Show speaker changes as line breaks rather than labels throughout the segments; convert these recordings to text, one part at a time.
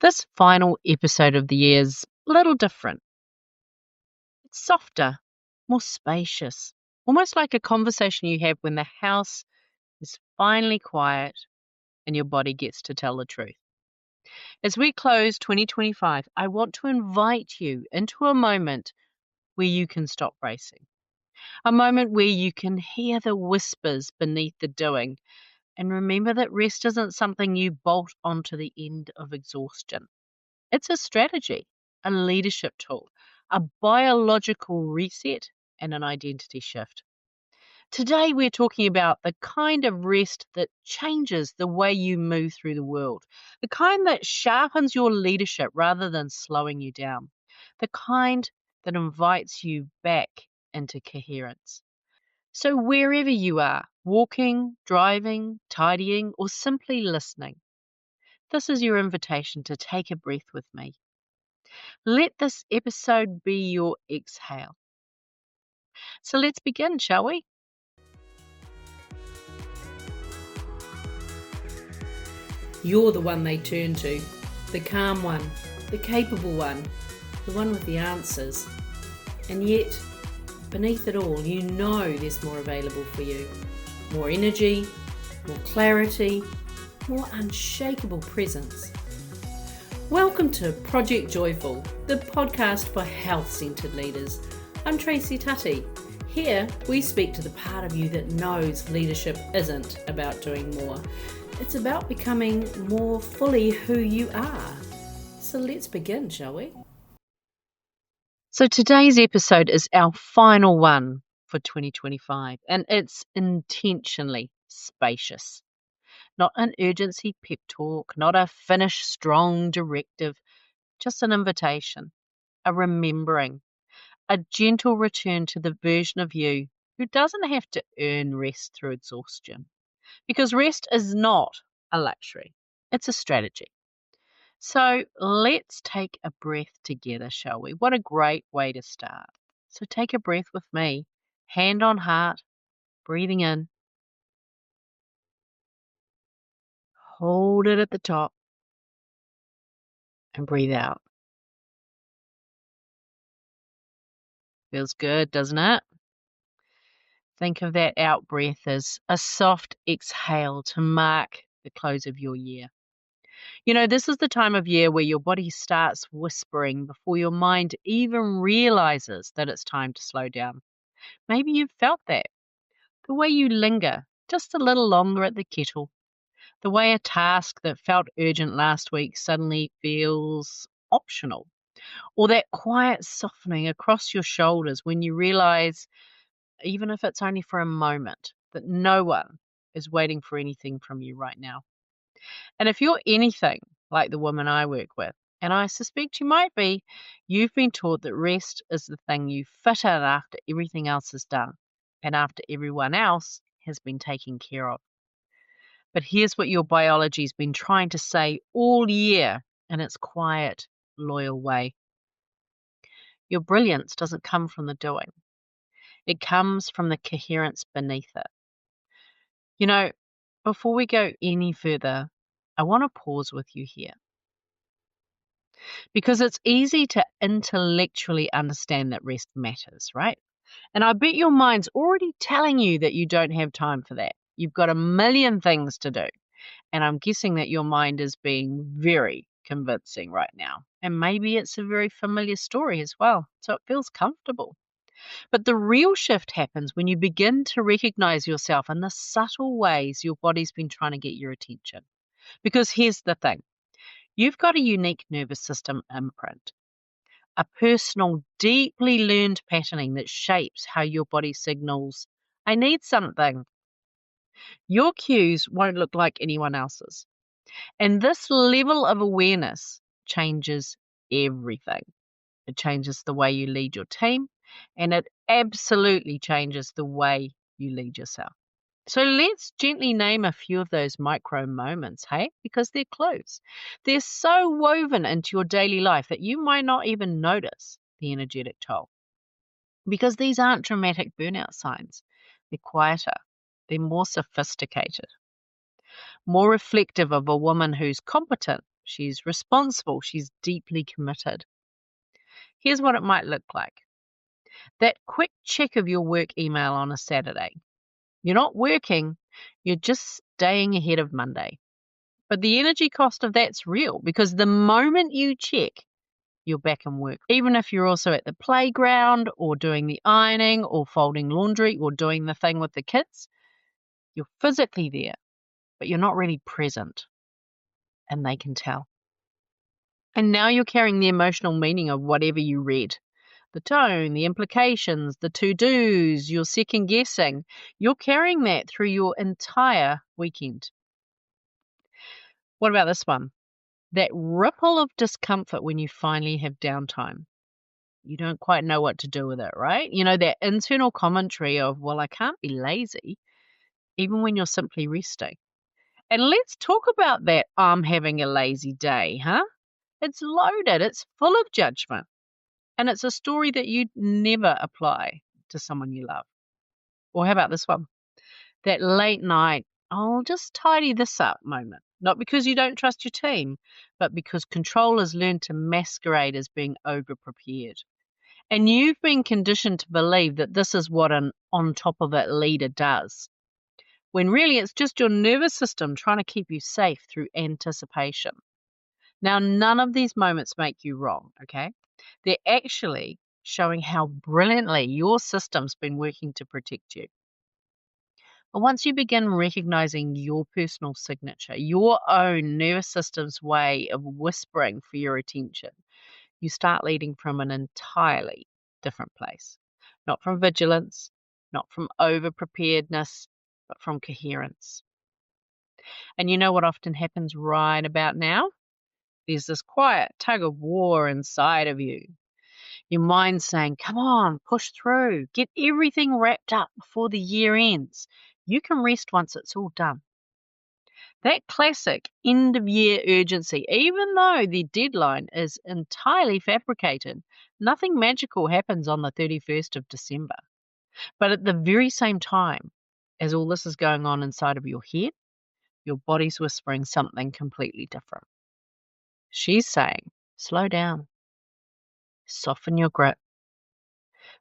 This final episode of the year is a little different. It's softer, more spacious, almost like a conversation you have when the house is finally quiet and your body gets to tell the truth. As we close 2025, I want to invite you into a moment where you can stop racing, a moment where you can hear the whispers beneath the doing and remember that rest isn't something you bolt onto the end of exhaustion. It's a strategy, a leadership tool, a biological reset, and an identity shift. Today, we're talking about the kind of rest that changes the way you move through the world, the kind that sharpens your leadership rather than slowing you down, the kind that invites you back into coherence. So, wherever you are, walking, driving, tidying, or simply listening, this is your invitation to take a breath with me. Let this episode be your exhale. So let's begin, shall we?
You're the one they turn to, the calm one, the capable one, the one with the answers. And yet, beneath it all, you know there's more available for you. More energy, more clarity, more unshakable presence. Welcome to Project Joyful, the podcast for health-centered leaders. I'm Tracy Tutty. Here, we speak to the part of you that knows leadership isn't about doing more. It's about becoming more fully who you are. So let's begin, shall we?
So today's episode is our final one for 2025, and it's intentionally spacious. Not an urgency pep talk, not a finish strong directive, just an invitation, a remembering, a gentle return to the version of you who doesn't have to earn rest through exhaustion. Because rest is not a luxury, it's a strategy. So let's take a breath together, shall we? What a great way to start. So take a breath with me, hand on heart, breathing in. Hold it at the top and breathe out. Feels good, doesn't it? Think of that out breath as a soft exhale to mark the close of your year. You know, this is the time of year where your body starts whispering before your mind even realizes that it's time to slow down. Maybe you've felt that. The way you linger just a little longer at the kettle. The way a task that felt urgent last week suddenly feels optional. Or that quiet softening across your shoulders when you realize, even if it's only for a moment, that no one is waiting for anything from you right now. And if you're anything like the woman I work with, and I suspect you might be, you've been taught that rest is the thing you fit in after everything else is done and after everyone else has been taken care of. But here's what your biology's been trying to say all year in its quiet, loyal way. Your brilliance doesn't come from the doing. It comes from the coherence beneath it. You know, before we go any further, I want to pause with you here. Because it's easy to intellectually understand that rest matters, right? And I bet your mind's already telling you that you don't have time for that. You've got a million things to do. And I'm guessing that your mind is being very convincing right now. And maybe it's a very familiar story as well. So it feels comfortable. But the real shift happens when you begin to recognize yourself in the subtle ways your body's been trying to get your attention. Because here's the thing. You've got a unique nervous system imprint, a personal, deeply learned patterning that shapes how your body signals, I need something. Your cues won't look like anyone else's. And this level of awareness changes everything. It changes the way you lead your team, and it absolutely changes the way you lead yourself. So let's gently name a few of those micro moments, hey? Because they're clues. They're so woven into your daily life that you might not even notice the energetic toll. Because these aren't dramatic burnout signs. They're quieter. They're more sophisticated. More reflective of a woman who's competent She's responsible. She's deeply committed. Here's what it might look like. That quick check of your work email on a Saturday. You're not working, you're just staying ahead of Monday. But the energy cost of that's real because the moment you check, you're back in work. Even if you're also at the playground or doing the ironing or folding laundry or doing the thing with the kids, you're physically there, but you're not really present. And they can tell. And now you're carrying the emotional meaning of whatever you read. The tone, the implications, the to-dos, your second guessing. You're carrying that through your entire weekend. What about this one? That ripple of discomfort when you finally have downtime. You don't quite know what to do with it, right? You know, that internal commentary of, well, I can't be lazy, even when you're simply resting. And let's talk about that I'm having a lazy day, huh? It's loaded, it's full of judgment. And it's a story that you'd never apply to someone you love. Or how about this one? That late night, I'll just tidy this up moment. Not because you don't trust your team, but because control has learned to masquerade as being over-prepared. And you've been conditioned to believe that this is what an on-top-of-it leader does. When really it's just your nervous system trying to keep you safe through anticipation. Now, none of these moments make you wrong, okay? They're actually showing how brilliantly your system's been working to protect you. But once you begin recognizing your personal signature, your own nervous system's way of whispering for your attention, you start leading from an entirely different place. Not from vigilance, not from over-preparedness, but from coherence. And you know what often happens right about now? There's this quiet tug of war inside of you. Your mind's saying, come on, push through, get everything wrapped up before the year ends. You can rest once it's all done. That classic end of year urgency, even though the deadline is entirely fabricated, nothing magical happens on the 31st of December. But at the very same time, as all this is going on inside of your head, your body's whispering something completely different. She's saying, slow down, soften your grip.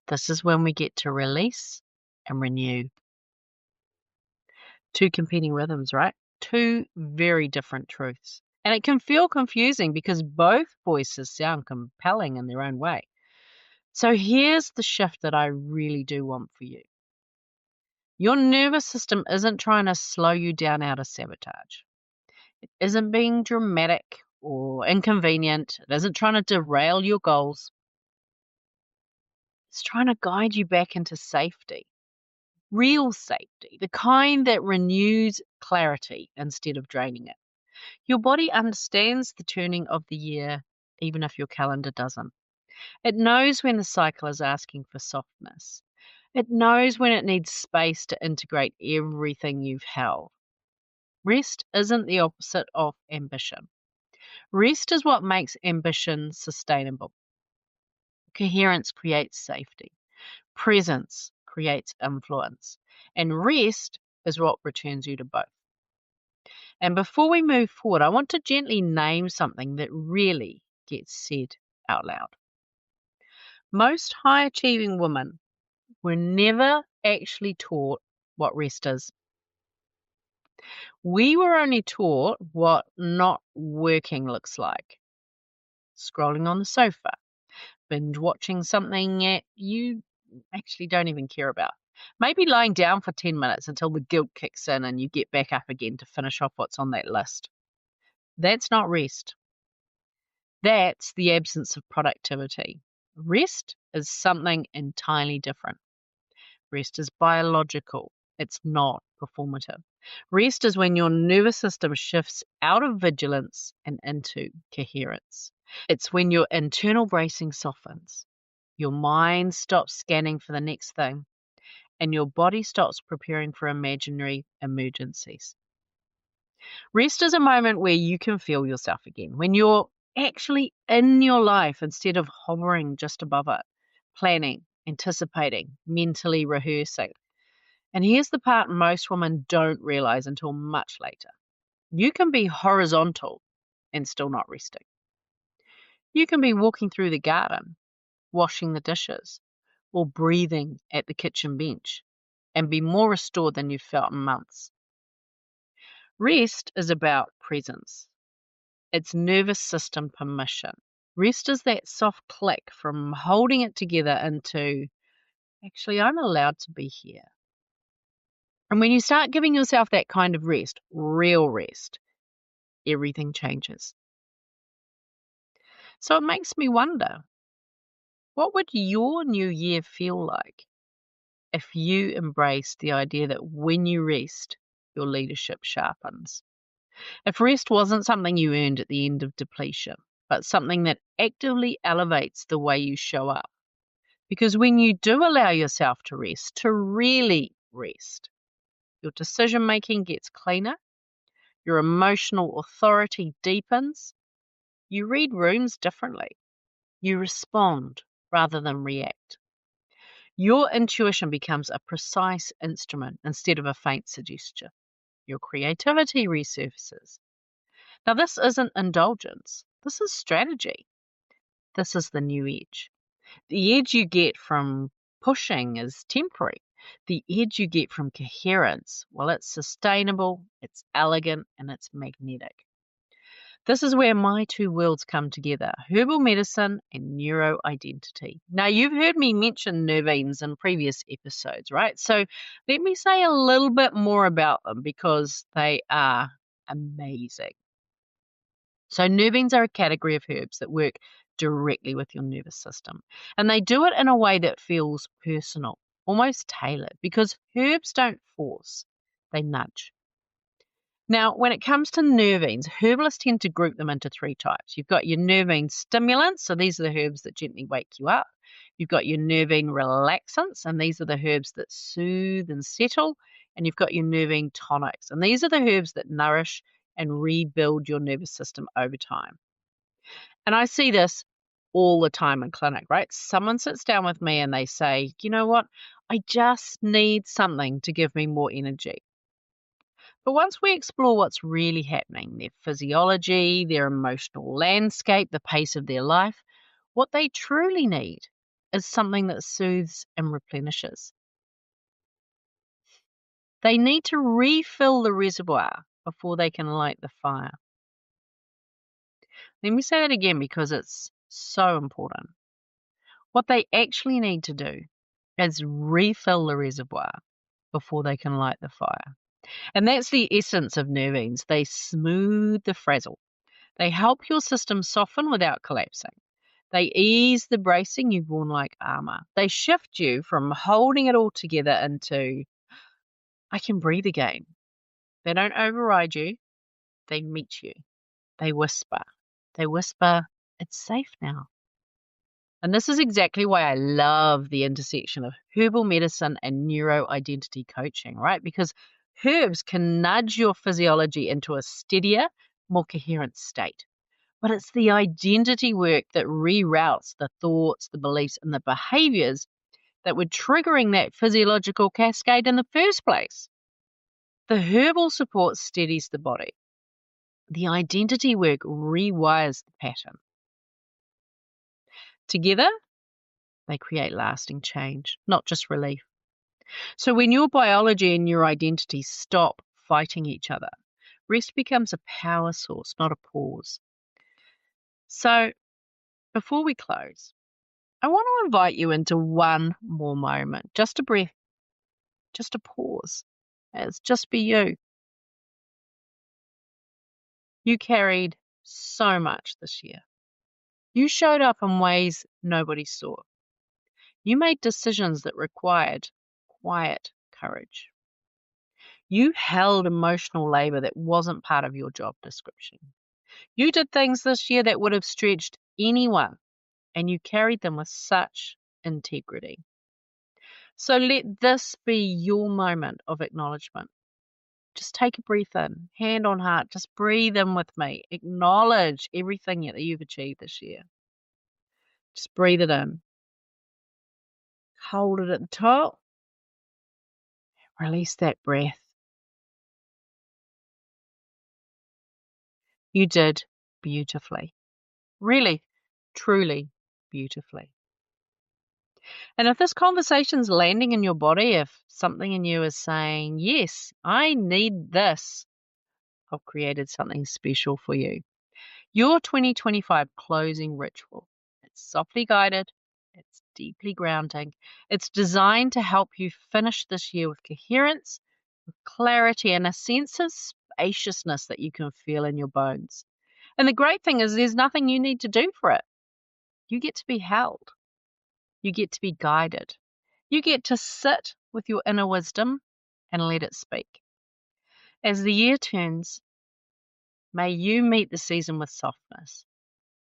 This is when we get to release and renew. Two competing rhythms, right? Two very different truths. And it can feel confusing because both voices sound compelling in their own way. So here's the shift that I really do want for you. Your nervous system isn't trying to slow you down out of sabotage. It isn't being dramatic or inconvenient. It isn't trying to derail your goals. It's trying to guide you back into safety. Real safety, the kind that renews clarity instead of draining it. Your body understands the turning of the year, even if your calendar doesn't. It knows when the cycle is asking for softness. It knows when it needs space to integrate everything you've held. Rest isn't the opposite of ambition. Rest is what makes ambition sustainable. Coherence creates safety. Presence creates influence. And rest is what returns you to both. And before we move forward, I want to gently name something that really gets said out loud. Most high-achieving women were never actually taught what rest is. We were only taught what not working looks like. Scrolling on the sofa, binge watching something that you actually don't even care about. Maybe lying down for 10 minutes until the guilt kicks in and you get back up again to finish off what's on that list. That's not rest. That's the absence of productivity. Rest is something entirely different. Rest is biological. It's not performative. Rest is when your nervous system shifts out of vigilance and into coherence. It's when your internal bracing softens, your mind stops scanning for the next thing, and your body stops preparing for imaginary emergencies. Rest is a moment where you can feel yourself again, when you're actually in your life instead of hovering just above it, planning, anticipating, mentally rehearsing. And here's the part most women don't realize until much later. You can be horizontal and still not resting. You can be walking through the garden, washing the dishes, or breathing at the kitchen bench and be more restored than you've felt in months. Rest is about presence. It's nervous system permission. Rest is that soft click from holding it together into, actually, I'm allowed to be here. And when you start giving yourself that kind of rest, real rest, everything changes. So it makes me wonder, what would your new year feel like if you embraced the idea that when you rest, your leadership sharpens? If rest wasn't something you earned at the end of depletion, but something that actively elevates the way you show up. Because when you do allow yourself to rest, to really rest, your decision making gets cleaner, your emotional authority deepens, you read rooms differently, you respond rather than react. Your intuition becomes a precise instrument instead of a faint suggestion. Your creativity resurfaces. Now, this isn't indulgence. This is strategy. This is the new edge. The edge you get from pushing is temporary. The edge you get from coherence, well, it's sustainable, it's elegant, and it's magnetic. This is where my two worlds come together, herbal medicine and neuro identity. Now, you've heard me mention nervines in previous episodes, right? So let me say a little bit more about them because they are amazing. So nervines are a category of herbs that work directly with your nervous system. And they do it in a way that feels personal, almost tailored, because herbs don't force, they nudge. Now, when it comes to nervines, herbalists tend to group them into three types. You've got your nervine stimulants, so these are the herbs that gently wake you up. You've got your nervine relaxants, and these are the herbs that soothe and settle. And you've got your nervine tonics, and these are the herbs that nourish and rebuild your nervous system over time. And I see this all the time in clinic, right? Someone sits down with me and they say, you know what? I just need something to give me more energy. But once we explore what's really happening, their physiology, their emotional landscape, the pace of their life, what they truly need is something that soothes and replenishes. They need to refill the reservoir before they can light the fire. Let me say that again because it's so important. What they actually need to do is refill the reservoir before they can light the fire. And that's the essence of nervines. They smooth the frazzle. They help your system soften without collapsing. They ease the bracing you've worn like armor. They shift you from holding it all together into, I can breathe again. They don't override you. They meet you. They whisper. They whisper, it's safe now. And this is exactly why I love the intersection of herbal medicine and neuro identity coaching, right? Because herbs can nudge your physiology into a steadier, more coherent state. But it's the identity work that reroutes the thoughts, the beliefs, and the behaviors that were triggering that physiological cascade in the first place. The herbal support steadies the body. The identity work rewires the pattern. Together, they create lasting change, not just relief. So when your biology and your identity stop fighting each other, rest becomes a power source, not a pause. So before we close, I want to invite you into one more moment, just a breath, just a pause. It's just be you. You carried so much this year. You showed up in ways nobody saw. You made decisions that required quiet courage. You held emotional labor that wasn't part of your job description. You did things this year that would have stretched anyone, and you carried them with such integrity. So let this be your moment of acknowledgement. Just take a breath in, hand on heart, just breathe in with me. Acknowledge everything that you've achieved this year. Just breathe it in. Hold it at the top. Release that breath. You did beautifully. Really, truly beautifully. And if this conversation's landing in your body, if something in you is saying, yes, I need this, I've created something special for you. Your 2025 closing ritual. It's softly guided, it's deeply grounding, it's designed to help you finish this year with coherence, with clarity, and a sense of spaciousness that you can feel in your bones. And the great thing is, there's nothing you need to do for it. You get to be held, you get to be guided, you get to sit with your inner wisdom and let it speak. As the year turns, may you meet the season with softness,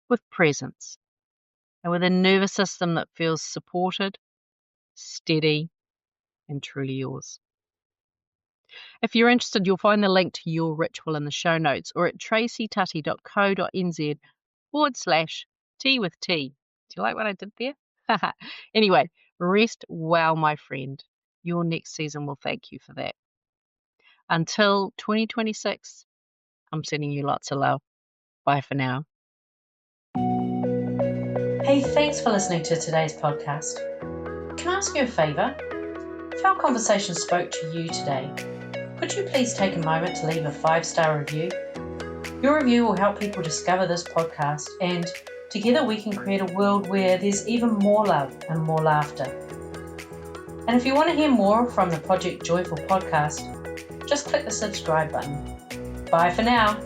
with presence, and with a nervous system that feels supported, steady, and truly yours. If you're interested, you'll find the link to your ritual in the show notes or at tracytutty.co.nz/tea with tea. Do you like what I did there? Anyway, rest well, my friend. Your next season will thank you for that. Until 2026, I'm sending you lots of love. Bye for now. Hey, thanks for listening to today's podcast. Can I ask you a favour? If our conversation spoke to you today, could you please take a moment to leave a 5-star review? Your review will help people discover this podcast, and together we can create a world where there's even more love and more laughter. And if you want to hear more from the Project Joyful podcast, just click the subscribe button. Bye for now.